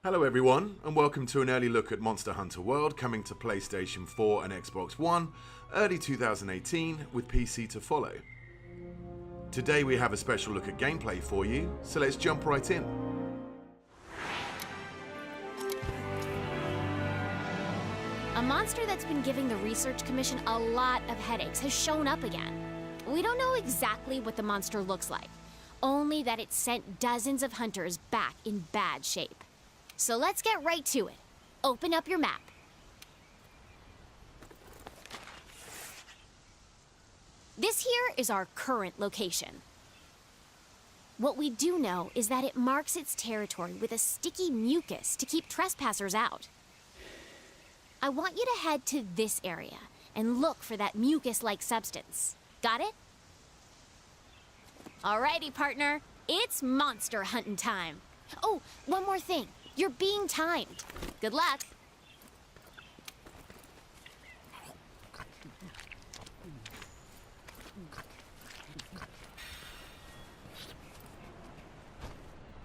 Hello everyone, and welcome to an early look at Monster Hunter World coming to PlayStation 4 and Xbox One, early 2018, with PC to follow. Today we have a special look at gameplay for you, so let's jump right in. A monster that's been giving the Research Commission a lot of headaches has shown up again. We don't know exactly what the monster looks like, only that it sent dozens of hunters back in bad shape. So let's get right to it. Open up your map. This here is our current location. What we do know is that it marks its territory with a sticky mucus to keep trespassers out. I want you to head to this area and look for that mucus-like substance. Got it? Alrighty, partner. It's monster hunting time. Oh, one more thing. You're being timed. Good luck.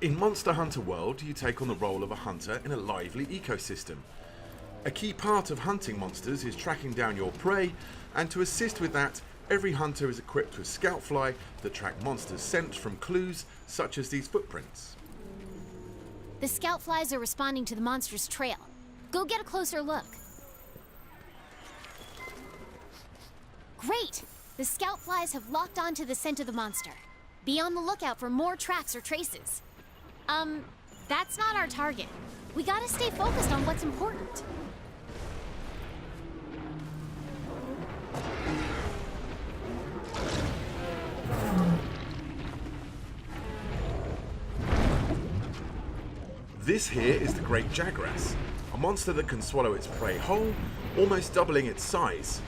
In Monster Hunter World, you take on the role of a hunter in a lively ecosystem. A key part of hunting monsters is tracking down your prey, and to assist with that, every hunter is equipped with scout fly that track monsters' scent from clues such as these footprints. The scout flies are responding to the monster's trail. Go get a closer look. Great! The scout flies have locked onto the scent of the monster. Be on the lookout for more tracks or traces. That's not our target. We gotta stay focused on what's important. This here is the Great Jagras, a monster that can swallow its prey whole, almost doubling its size.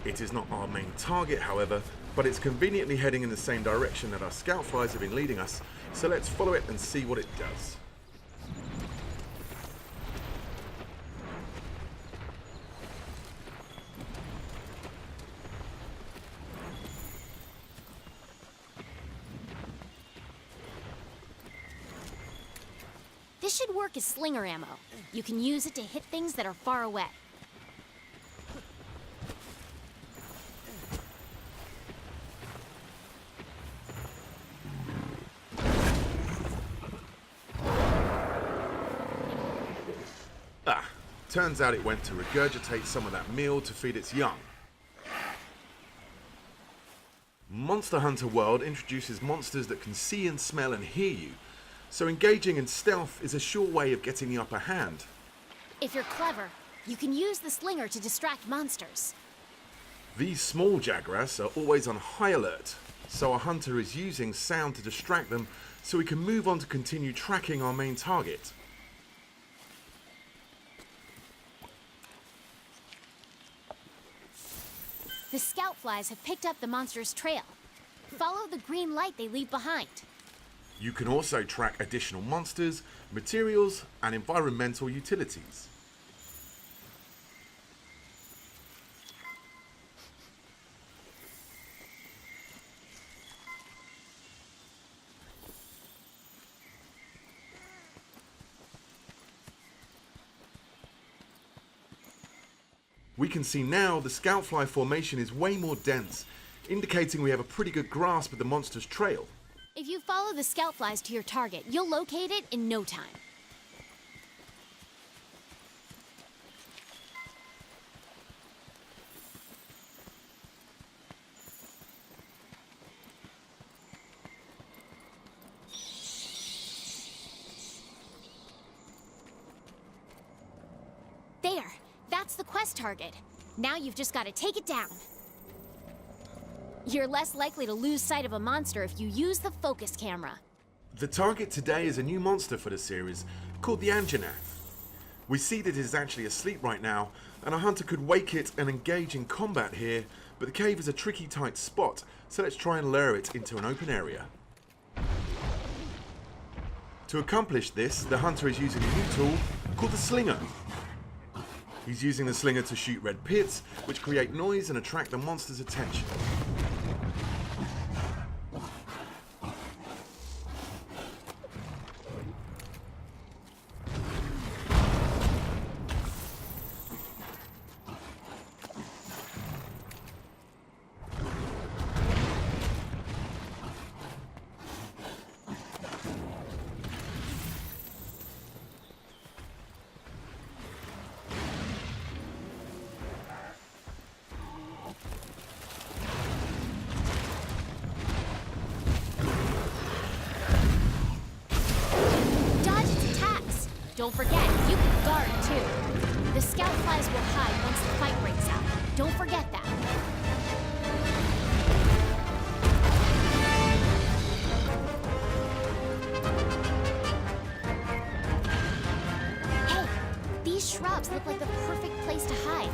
It is not our main target, however, but it's conveniently heading in the same direction that our scout flies have been leading us, so let's follow it and see what it does. This should work as slinger ammo. You can use it to hit things that are far away. Turns out it went to regurgitate some of that meal to feed its young. Monster Hunter World introduces monsters that can see and smell and hear you, so engaging in stealth is a sure way of getting the upper hand. If you're clever, you can use the slinger to distract monsters. These small Jagras are always on high alert, so a hunter is using sound to distract them so we can move on to continue tracking our main target. The scout flies have picked up the monster's trail. Follow the green light they leave behind. You can also track additional monsters, materials, and environmental utilities. We can see now the scoutfly formation is way more dense, indicating we have a pretty good grasp of the monster's trail. If you follow the scout flies to your target, you'll locate it in no time. There! That's the quest target. Now you've just got to take it down. You're less likely to lose sight of a monster if you use the focus camera. The target today is a new monster for the series, called the Anjanath. We see that it is actually asleep right now, and a hunter could wake it and engage in combat here, but the cave is a tricky tight spot, so let's try and lure it into an open area. To accomplish this, the hunter is using a new tool called the Slinger. He's using the slinger to shoot red pits, which create noise and attract the monster's attention. Don't forget, you can guard too. The scout flies will hide once the fight breaks out. Don't forget that. Hey, these shrubs look like the perfect place to hide.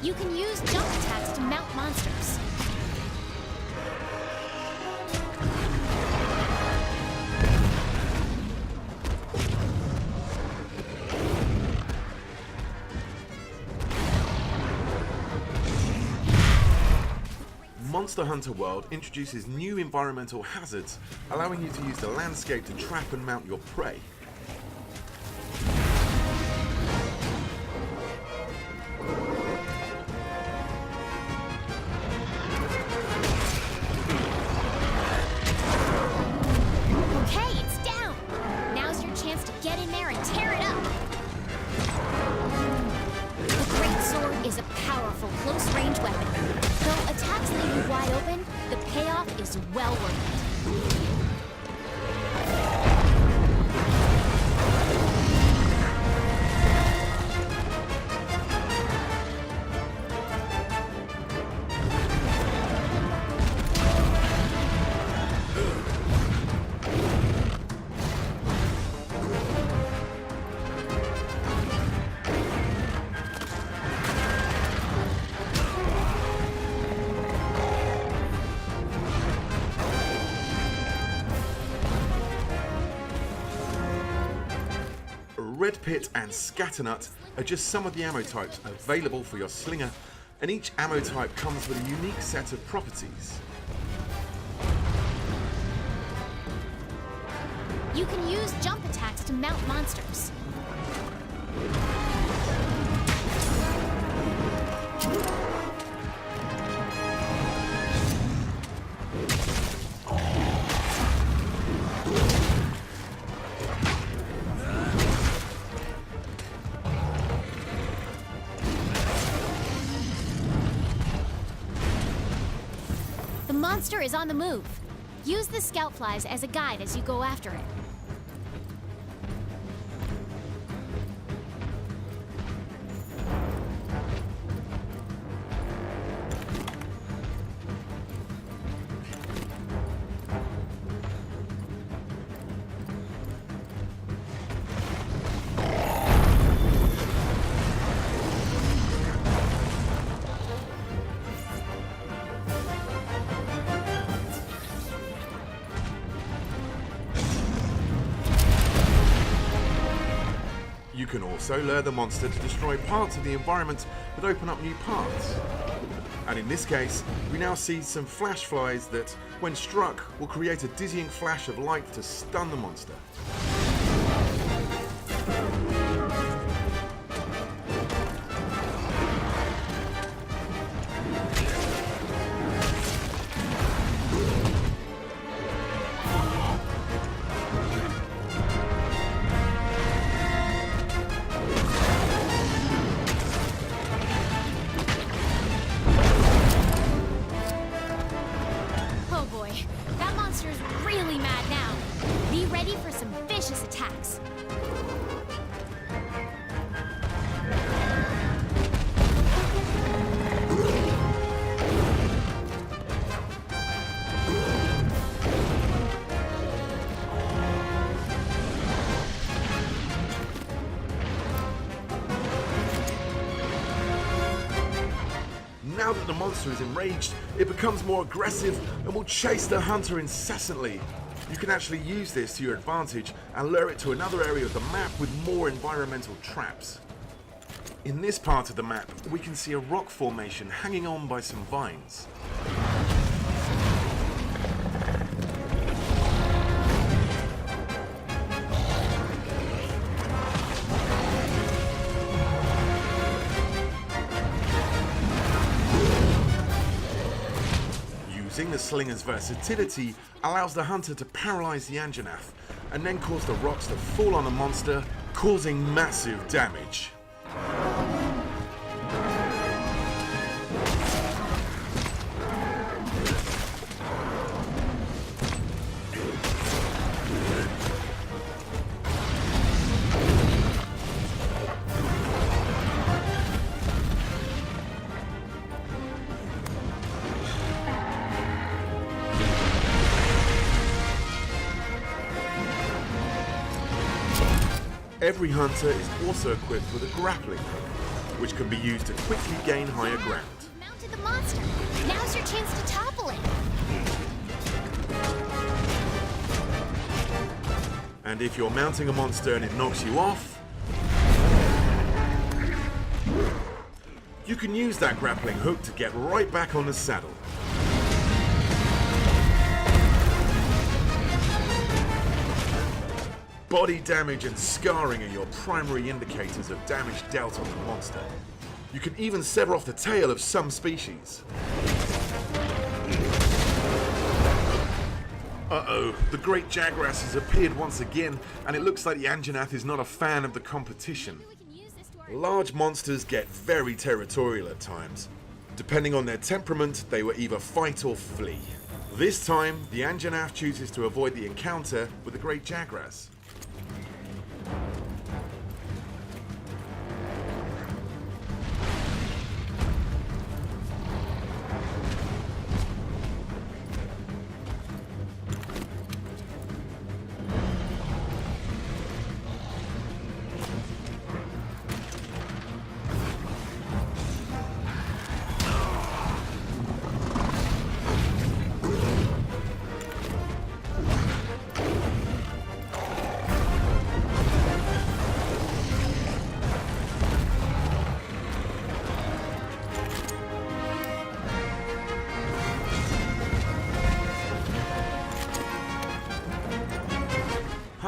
You can use jump attacks to mount monsters. Monster Hunter World introduces new environmental hazards, allowing you to use the landscape to trap and mount your prey. Okay, it's down! Now's your chance to get in there and tear it up! The Great Sword is a powerful close-range weapon. Though attacks leave you wide open, the payoff is well worth it. Red Pit and Scatternut are just some of the ammo types available for your slinger, and each ammo type comes with a unique set of properties. You can use jump attacks to mount monsters. The monster is on the move. Use the scout flies as a guide as you go after it. You can also lure the monster to destroy parts of the environment that open up new paths. And in this case, we now see some flash flies that, when struck, will create a dizzying flash of light to stun the monster. Oh boy, that monster's really mad now. Be ready for some vicious attacks. Now that the monster is enraged, it becomes more aggressive and will chase the hunter incessantly. You can actually use this to your advantage and lure it to another area of the map with more environmental traps. In this part of the map, we can see a rock formation hanging on by some vines. using the slinger's versatility allows the hunter to paralyze the Anjanath and then cause the rocks to fall on the monster, causing massive damage. Every hunter is also equipped with a grappling hook, which can be used to quickly gain higher ground. You've mounted the monster. Now's your chance to topple it. And if you're mounting a monster and it knocks you off, you can use that grappling hook to get right back on the saddle. Body damage and scarring are your primary indicators of damage dealt on the monster. You can even sever off the tail of some species. Uh-oh, the great Jagrass has appeared once again, and it looks like the Anjanath is not a fan of the competition. Large monsters get very territorial at times. Depending on their temperament, they will either fight or flee. This time, the Anjanath chooses to avoid the encounter with the great Jagrass.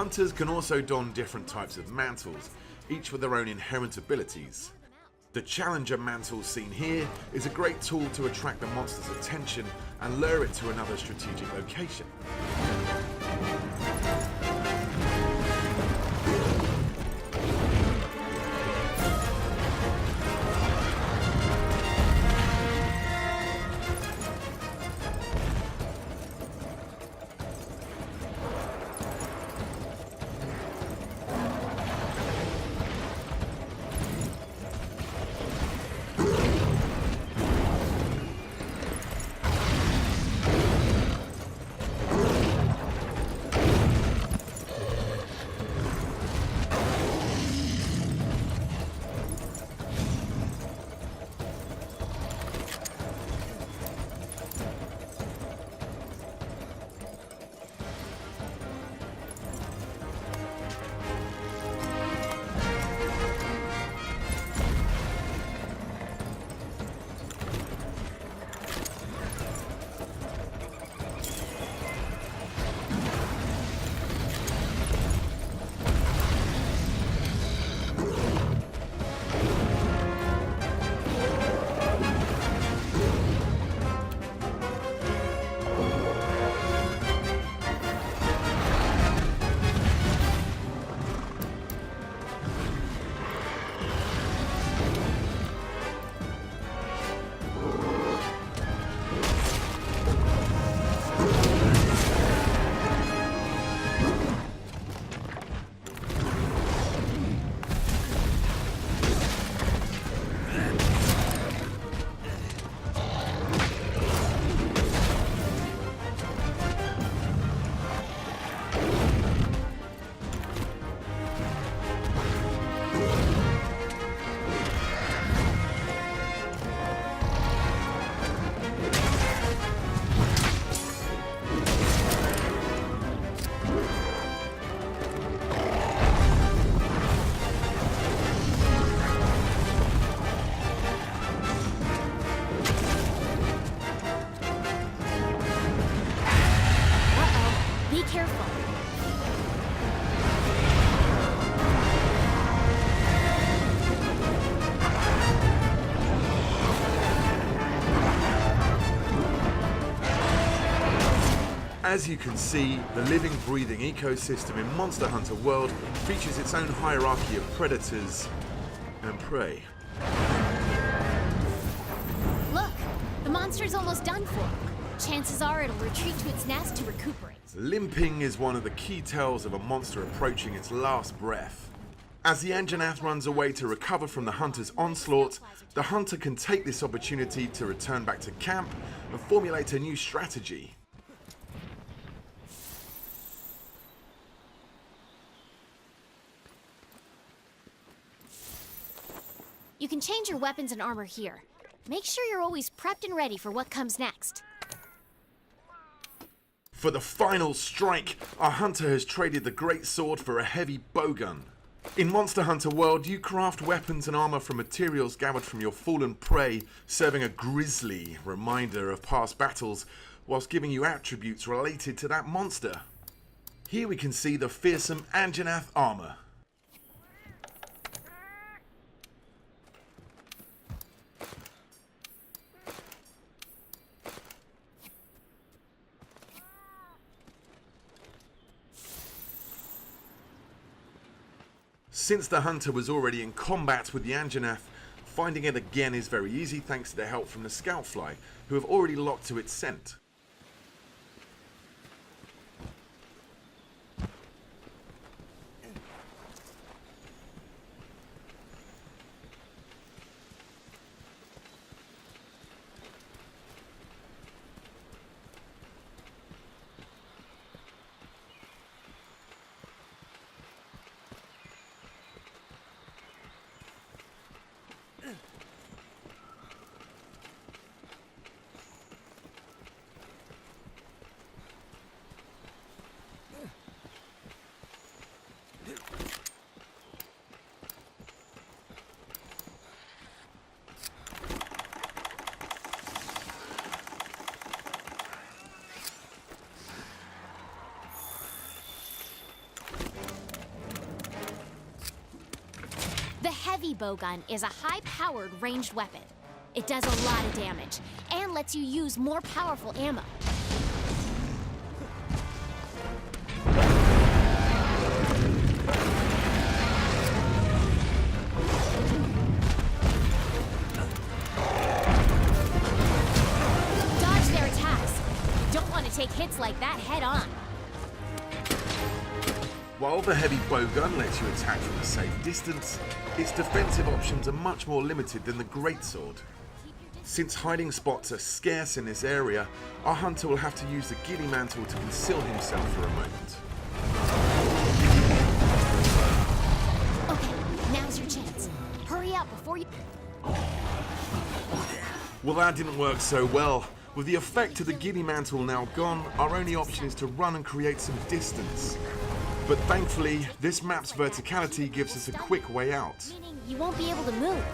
Hunters can also don different types of mantles, each with their own inherent abilities. The Challenger mantle seen here is a great tool to attract the monster's attention and lure it to another strategic location. As you can see, the living, breathing ecosystem in Monster Hunter World features its own hierarchy of predators and prey. Look, the monster's almost done for. Chances are it'll retreat to its nest to recuperate. Limping is one of the key tells of a monster approaching its last breath. As the Anjanath runs away to recover from the hunter's onslaught, the hunter can take this opportunity to return back to camp and formulate a new strategy. You can change your weapons and armor here. Make sure you're always prepped and ready for what comes next. For the final strike, our hunter has traded the great sword for a heavy bowgun. In Monster Hunter World, you craft weapons and armor from materials gathered from your fallen prey, serving a grisly reminder of past battles, whilst giving you attributes related to that monster. Here we can see the fearsome Anjanath armor. Since the hunter was already in combat with the Anjanath, finding it again is very easy thanks to the help from the Scoutfly, who have already locked to its scent. The heavy bowgun is a high-powered ranged weapon. It does a lot of damage and lets you use more powerful ammo. Dodge their attacks. You don't want to take hits like that head on. While the heavy bowgun lets you attack from a safe distance, its defensive options are much more limited than the greatsword. Since hiding spots are scarce in this area, our hunter will have to use the ghillie mantle to conceal himself for a moment. Okay, now's your chance. Hurry up before you... Well, that didn't work so well. With the effect of the ghillie mantle now gone, our only option is to run and create some distance. But thankfully, this map's verticality gives us a quick way out. Meaning you won't be able to move.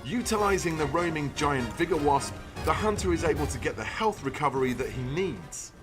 Utilizing the roaming giant Vigor Wasp, the hunter is able to get the health recovery that he needs.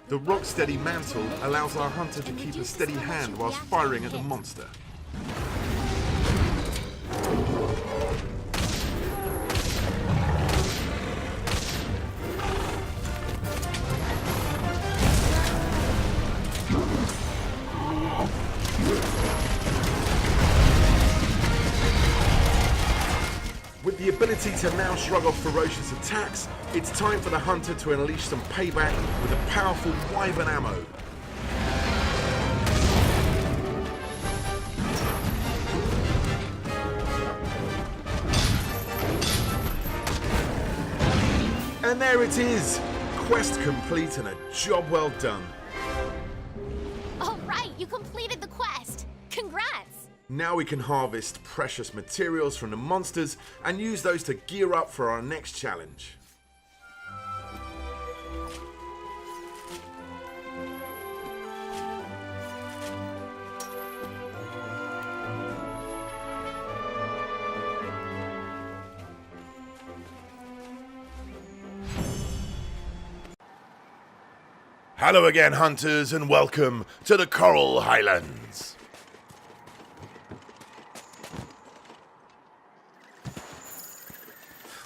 The rock-steady mantle allows our hunter to keep a steady hand whilst firing at the monster. With the ability to now shrug off ferocious attacks, it's time for the hunter to unleash some payback with a powerful wyvern ammo. And there it is! Quest complete and a job well done. All right, you completed the quest. Congrats! Now we can harvest precious materials from the monsters and use those to gear up for our next challenge. Hello again, hunters, and welcome to the Coral Highlands.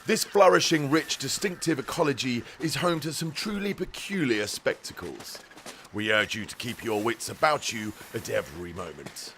This flourishing, rich, distinctive ecology is home to some truly peculiar spectacles. We urge you to keep your wits about you at every moment.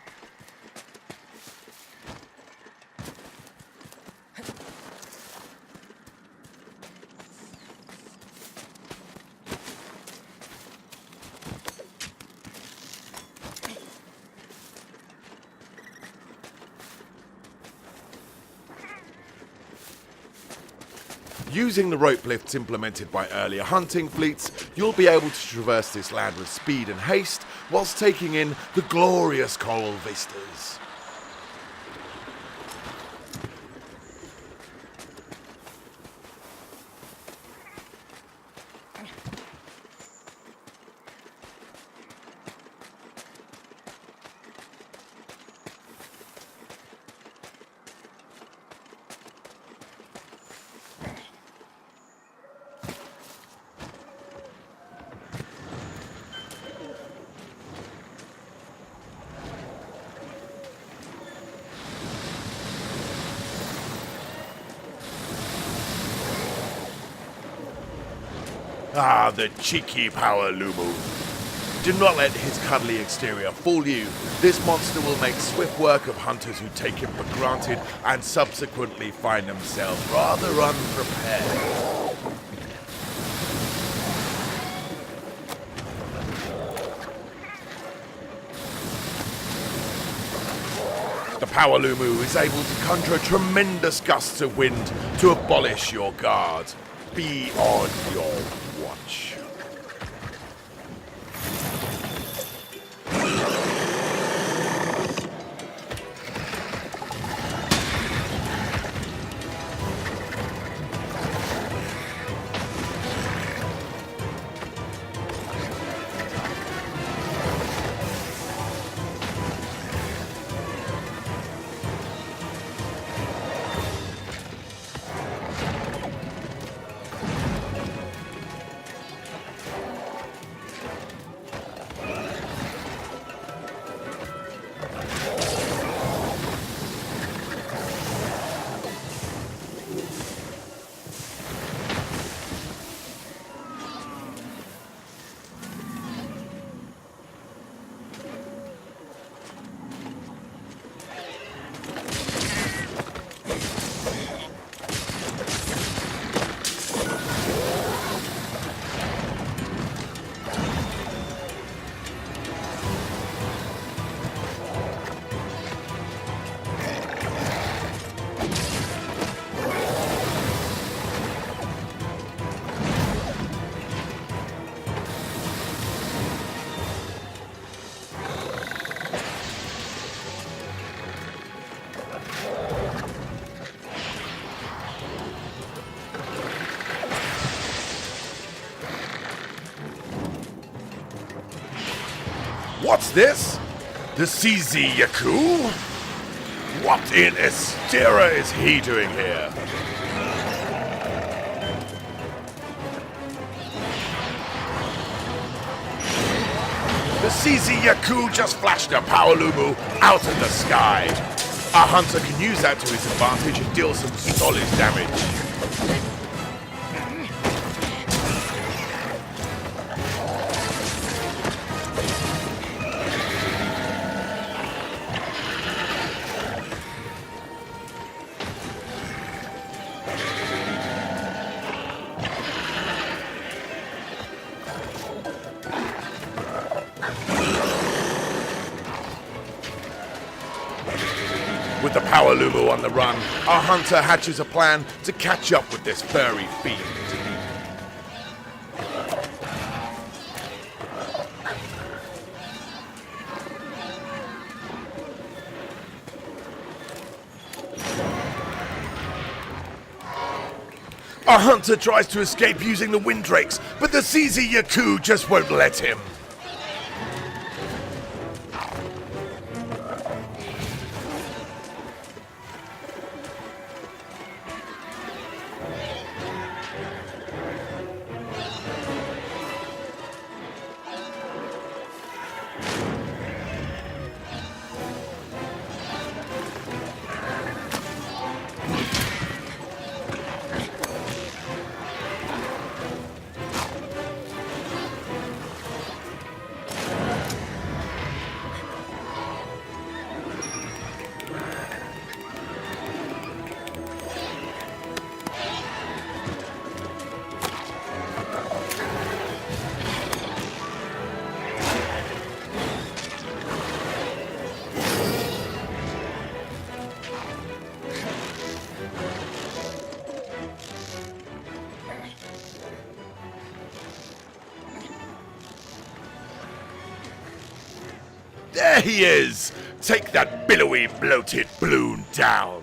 Using the rope lifts implemented by earlier hunting fleets, you'll be able to traverse this land with speed and haste, whilst taking in the glorious coral vistas. Ah, the cheeky power Lumu. Do not let his cuddly exterior fool you. This monster will make swift work of hunters who take him for granted and subsequently find themselves rather unprepared. The power Lumu is able to conjure tremendous gusts of wind to abolish your guard. Be on your watch. What's this? The CZ Yaku? What in Estera is he doing here? The CZ Yaku just flashed a power lumu out of the sky. Our hunter can use that to his advantage and deal some solid damage. With the power lumu on the run, our hunter hatches a plan to catch up with this furry fiend. Our hunter tries to escape using the windrakes, but the CZ Yaku just won't let him. There he is! Take that billowy, bloated balloon down!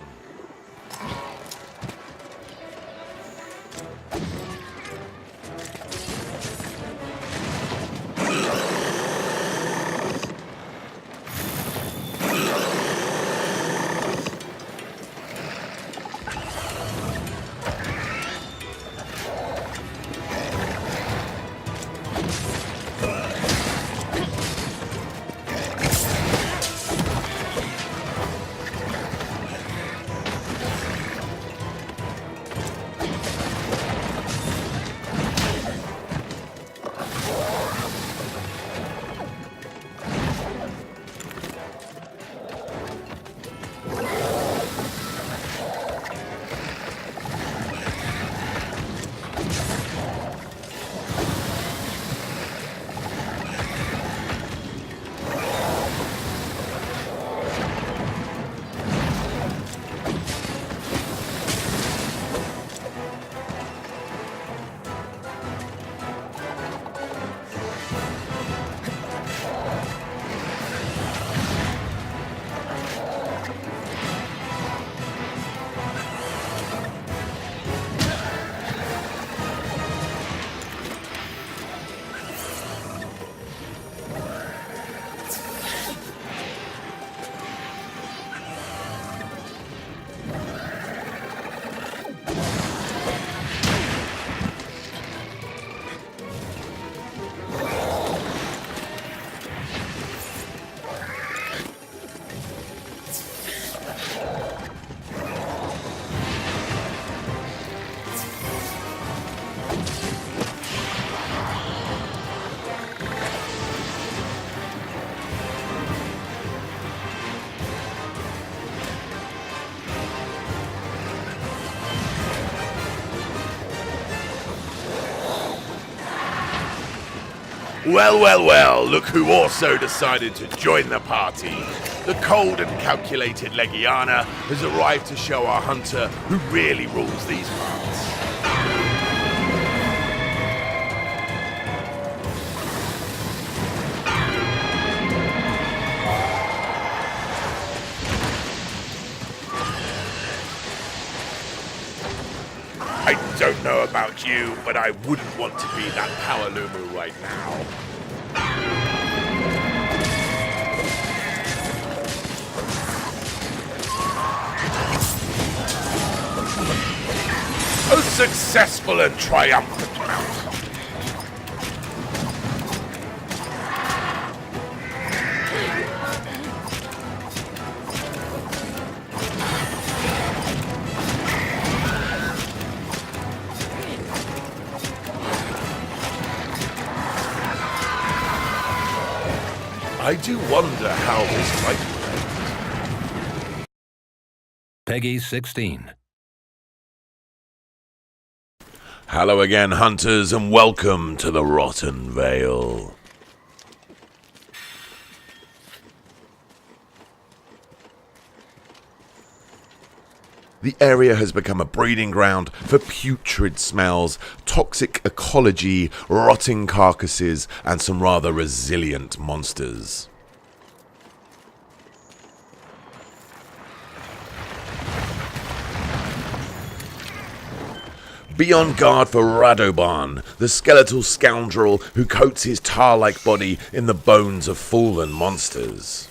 Well, well, well, look who also decided to join the party. The cold and calculated Legiana has arrived to show our hunter who really rules these parts. I don't know about you, but I wouldn't want to be that power lumu right now. A successful and triumphant mount. I do wonder how this fight will end. Peggy 16. Hello again, hunters, and welcome to the Rotten Vale. The area has become a breeding ground for putrid smells, toxic ecology, rotting carcasses, and some rather resilient monsters. Be on guard for Radoban, the skeletal scoundrel who coats his tar-like body in the bones of fallen monsters.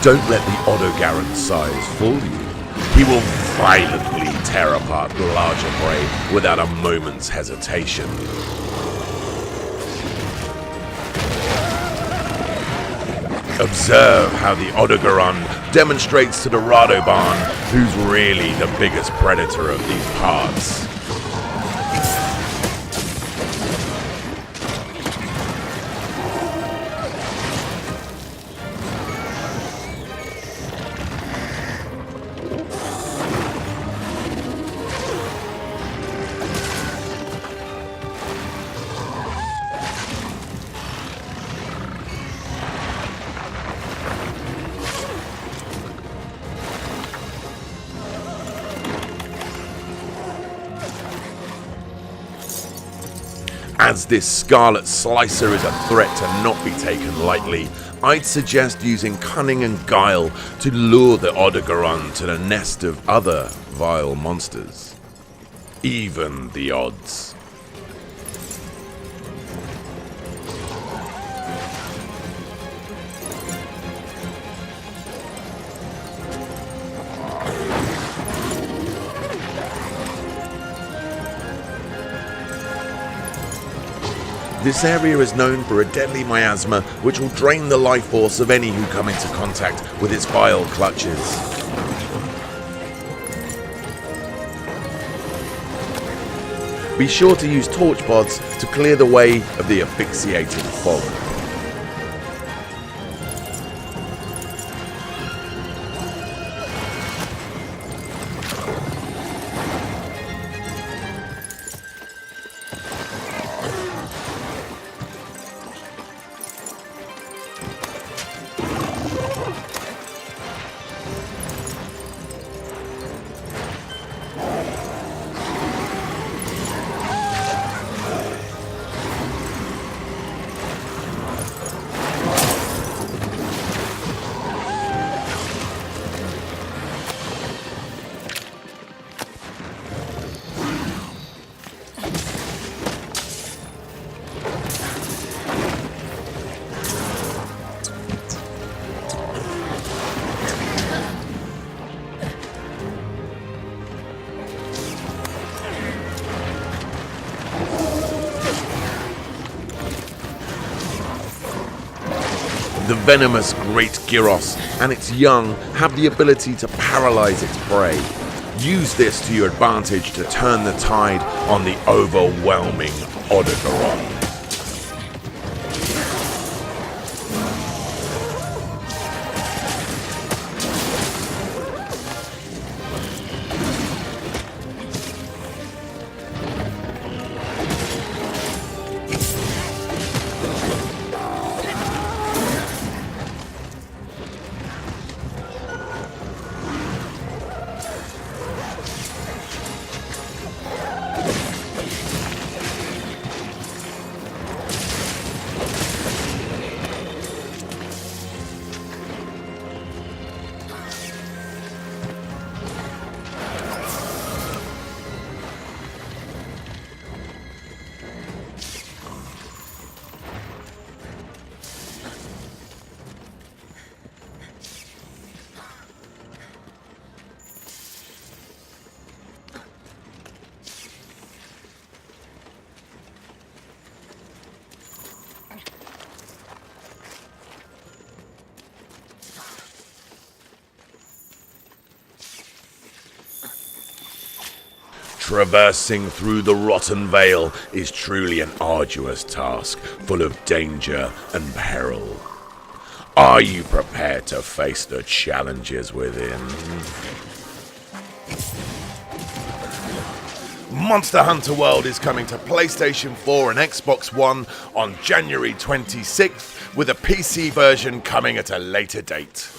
Don't let the Odogaron's size fool you. He will violently tear apart the larger prey without a moment's hesitation. Observe how the Odogaron demonstrates to the Radoban who's really the biggest predator of these parts. As this Scarlet Slicer is a threat to not be taken lightly, I'd suggest using cunning and guile to lure the Odogaron to the nest of other vile monsters. Even the odds. This area is known for a deadly miasma which will drain the life force of any who come into contact with its vile clutches. Be sure to use torch pods to clear the way of the asphyxiating fog. The venomous Great Gyros and its young have the ability to paralyze its prey. Use this to your advantage to turn the tide on the overwhelming Odogaron. Traversing through the rotten Vale is truly an arduous task, full of danger and peril. Are you prepared to face the challenges within? Monster Hunter World is coming to PlayStation 4 and Xbox One on January 26th, with a PC version coming at a later date.